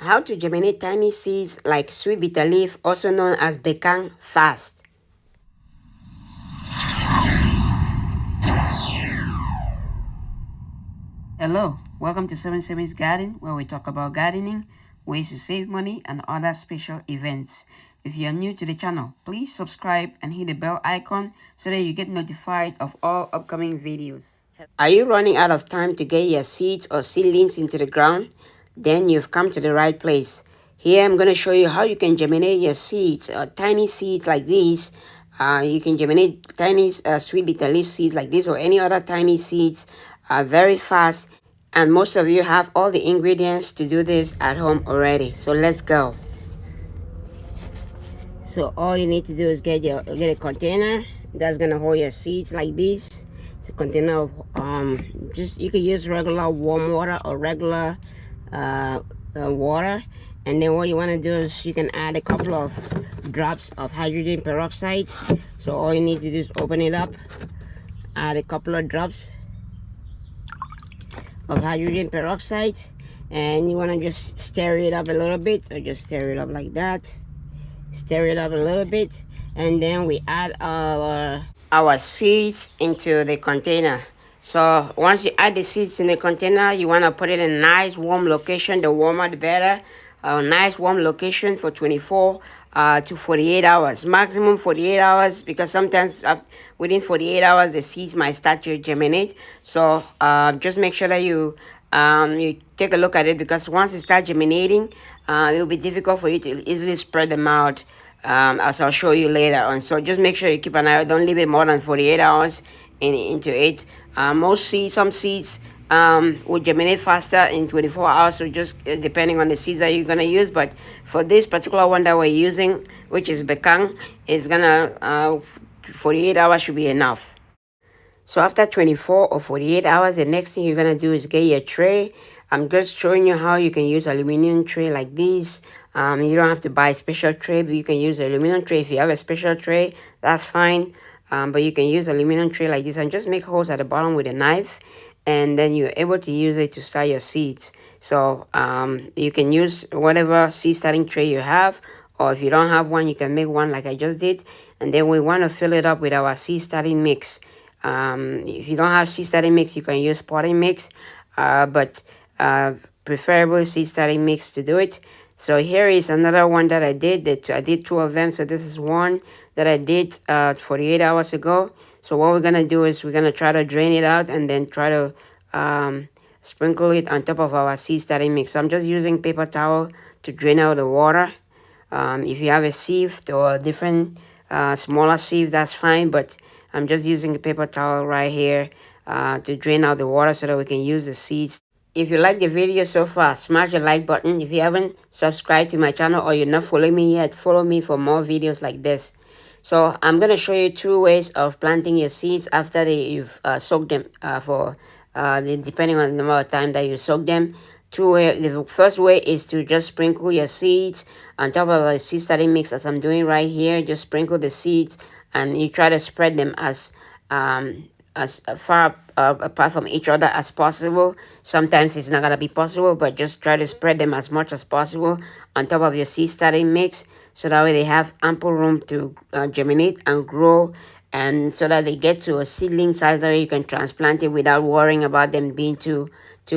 How to germinate tiny seeds like sweet bitter leaf, also known as Bekang, fast. Hello, welcome to 77's Garden, where we talk about gardening, ways to save money, and other special events. If you are new to the channel, please subscribe and hit the bell icon so that you get notified of all upcoming videos. Are you running out of time to get your seeds or seedlings into the ground? Then you've come to the right place. Here I'm going to show you how you can germinate your seeds, tiny seeds like these. You can germinate tiny sweet bitter leaf seeds like this or any other tiny seeds very fast. And most of you have all the ingredients to do this at home already. So let's go. So all you need to do is get a container that's gonna hold your seeds like this. It's a container of just you can use regular warm water or regular water. And then what you want to do is you can add a couple of drops of hydrogen peroxide. So all you need to do is open it up, add a couple of drops of hydrogen peroxide, and you want to just stir it up a little bit, or just stir it up like that. Stir it up a little bit, and then we add our seeds into the container. So once you add the seeds in the container, you want to put it in a nice warm location. The warmer the better. A nice warm location for 24 to 48 hours, maximum 48 hours, because sometimes within 48 hours the seeds might start to germinate. So just make sure that you take a look at it, because once it starts germinating, it will be difficult for you to easily spread them out, as I'll show you later on. So just make sure you keep an eye out. Don't leave it more than 48 hours into it. Some seeds will germinate faster in 24 hours, so just depending on the seeds that you're gonna use. But for this particular one that we're using, which is Bekang, it's gonna 48 hours should be enough. So after 24 or 48 hours, the next thing you're gonna do is get your tray. I'm just showing you how you can use aluminum tray like this. You don't have to buy a special tray, but you can use aluminum tray. If you have a special tray, that's fine. But you can use aluminum tray like this and just make holes at the bottom with a knife, and then you're able to use it to start your seeds. So you can use whatever seed starting tray you have, or if you don't have one, you can make one like I just did. And then we want to fill it up with our seed starting mix. If you don't have seed starting mix, you can use potting mix, but preferable seed starting mix to do it. So here is another one that I did. I did two of them. So this is one that I did 48 hours ago. So what we're gonna do is we're gonna try to drain it out and then try to sprinkle it on top of our seed starting mix. So I'm just using paper towel to drain out the water. If you have a sieve or a different smaller sieve, that's fine, but I'm just using a paper towel right here to drain out the water so that we can use the seeds. If you like the video so far, smash the like button. If you haven't subscribed to my channel or you're not following me yet, follow me for more videos like this. So I'm going to show you two ways of planting your seeds after you've soaked them depending on the number of time that you soak them. The first way is to just sprinkle your seeds on top of a seed starting mix, as I'm doing right here. Just sprinkle the seeds and you try to spread them as far apart from each other as possible. Sometimes it's not going to be possible, but just try to spread them as much as possible on top of your seed starting mix, so that way they have ample room to germinate and grow, and so that they get to a seedling size that you can transplant it without worrying about them being too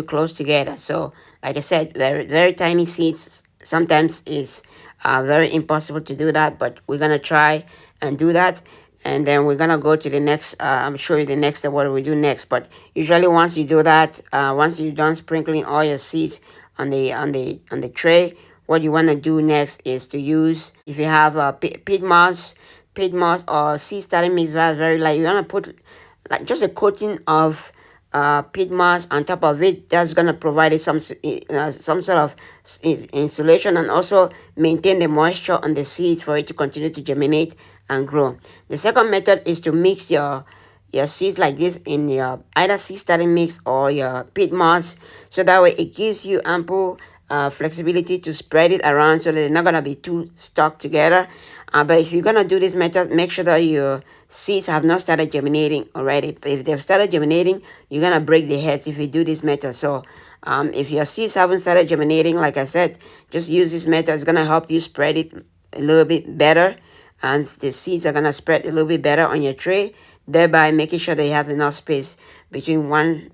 close together. So like I said, very, very tiny seeds sometimes is very impossible to do that, but we're going to try and do that. And then we're gonna go to the next. I'm show you the next step, what we do next. But usually once you do that, once you're done sprinkling all your seeds on the tray, what you want to do next is to use, if you have peat moss or seed starting mix that's very light, you want to put like just a coating of peat moss on top of it. That's gonna provide it some sort of insulation and also maintain the moisture on the seed for it to continue to germinate and grow. The second method is to mix your seeds like this in your either seed starting mix or your peat moss, so that way it gives you ample flexibility to spread it around so that they're not gonna be too stuck together. But if you're gonna do this method, make sure that your seeds have not started germinating already. But if they've started germinating, you're gonna break the heads if you do this method. So if your seeds haven't started germinating, like I said, just use this method. It's gonna help you spread it a little bit better, and the seeds are gonna spread a little bit better on your tray, thereby making sure they have enough space between one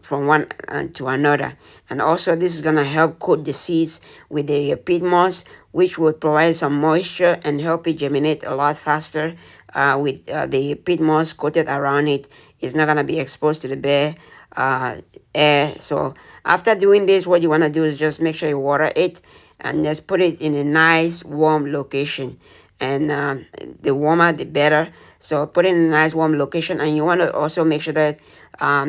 from one to another. And also this is going to help coat the seeds with the peat moss, which will provide some moisture and help it germinate a lot faster. With the peat moss coated around it, it's not going to be exposed to the bare air. So after doing this, what you want to do is just make sure you water it and just put it in a nice warm location. And the warmer the better. So put it in a nice warm location, and you want to also make sure that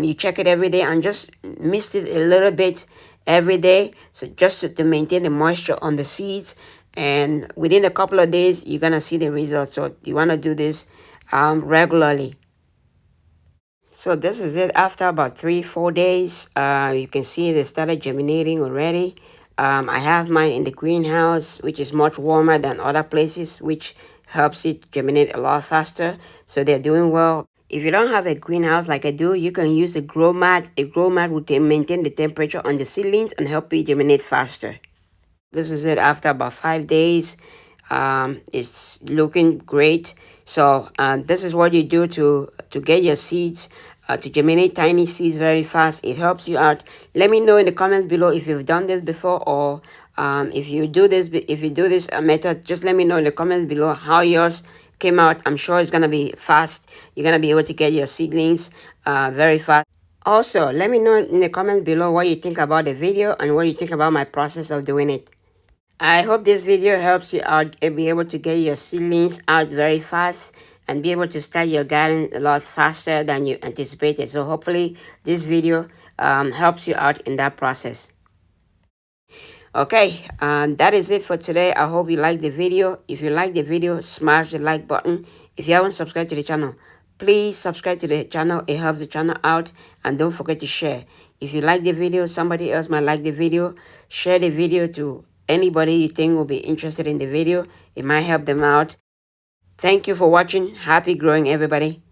you check it every day and just mist it a little bit every day, so just to maintain the moisture on the seeds. And within a couple of days you're gonna see the results. So you want to do this regularly. So this is it. After about 3-4 days, you can see they started germinating already. I have mine in the greenhouse, which is much warmer than other places, which helps it germinate a lot faster. So they're doing well. If you don't have a greenhouse like I do, you can use a grow mat. A grow mat will maintain the temperature on the seedlings and help it germinate faster. This is it after about 5 days. It's looking great. So this is what you do to get your seeds to germinate tiny seeds very fast. It helps you out. Let me know in the comments below if you've done this before, or if you do this method. Just let me know in the comments below how yours came out. I'm sure it's gonna be fast. You're gonna be able to get your seedlings very fast. Also, let me know in the comments below what you think about the video and what you think about my process of doing it. I hope this video helps you out and be able to get your seedlings out very fast and be able to start your garden a lot faster than you anticipated. So hopefully this video helps you out in that process. Okay, that is it for today. I hope you liked the video. If you like the video, smash the like button. If you haven't subscribed to the channel, please subscribe to the channel. It helps the channel out. And don't forget to share. If you like the video, somebody else might like the video. Share the video to anybody you think will be interested in the video. It might help them out. Thank you for watching. Happy growing, everybody.